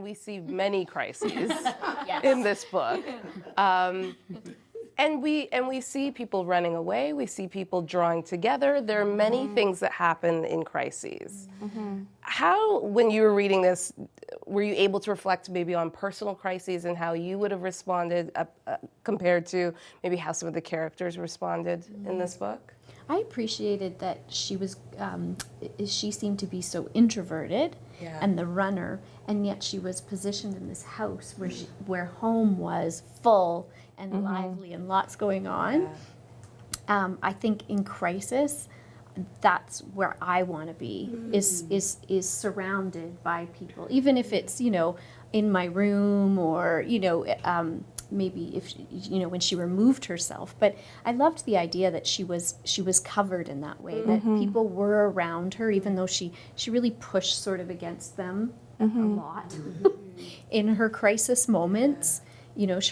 we see many crises Yes. in this book. And we see people running away, we see people drawing together. There are many things that happen in crises. How, when you were reading this, were you able to reflect maybe on personal crises and how you would have responded compared to maybe how some of the characters responded in this book? I appreciated that she seemed to be so introverted and the runner, and yet she was positioned in this house where home was full and lively and lots going on. I think in crisis, that's where I want to be, is surrounded by people, even if it's, in my room or, maybe if when she removed herself. But I loved the idea that she was covered in that way, that people were around her, even though she really pushed sort of against them a lot in her crisis moments,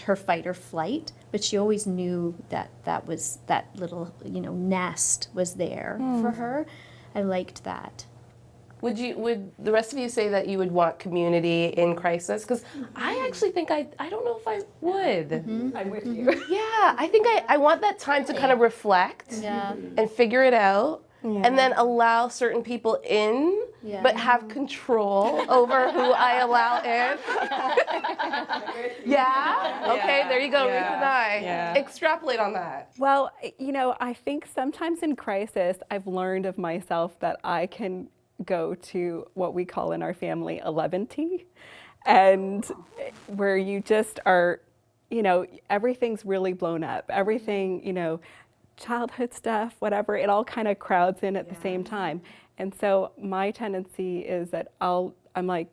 her fight or flight. But she always knew that little nest was there for her. I liked that. Would the rest of you say that you would want community in crisis? Because I actually think I don't know if I would. I'm with you. Yeah, I think I want that time to kind of reflect and figure it out, and then allow certain people in, but have control over who I allow in. Okay, there you go, Ruth and I. Extrapolate on that. Well, I think sometimes in crisis, I've learned of myself that I can go to what we call in our family 11T, and where you just are, everything's really blown up. Everything, childhood stuff, whatever, it all kind of crowds in at the same time. And so my tendency is that I'm like,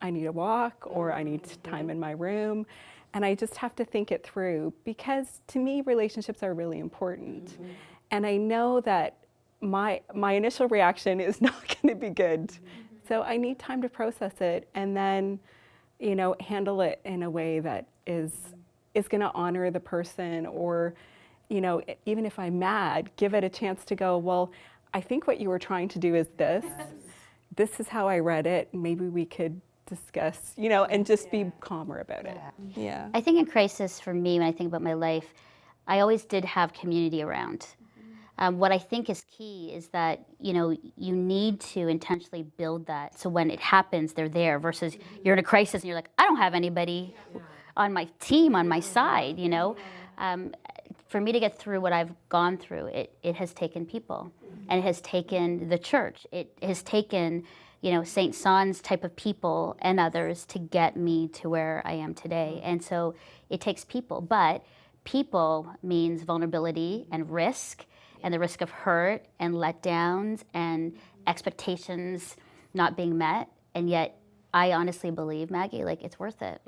I need a walk, or I need time in my room. And I just have to think it through, because to me, relationships are really important. And I know that my initial reaction is not going to be good. So I need time to process it, and then, handle it in a way that is going to honor the person, or, even if I'm mad, give it a chance to go, well, I think what you were trying to do is this. This is how I read it. Maybe we could discuss, and just be calmer about it. Yeah. I think in crisis, for me, when I think about my life, I always did have community around. What I think is key is that, you need to intentionally build that. So when it happens, they're there, versus you're in a crisis and you're like, I don't have anybody on my team, on my side, For me to get through what I've gone through, it has taken people, and it has taken the church. It has taken, St. Son's type of people and others to get me to where I am today. And so it takes people, but people means vulnerability and risk, and the risk of hurt and letdowns and expectations not being met. And yet I honestly believe, Maggie, it's worth it.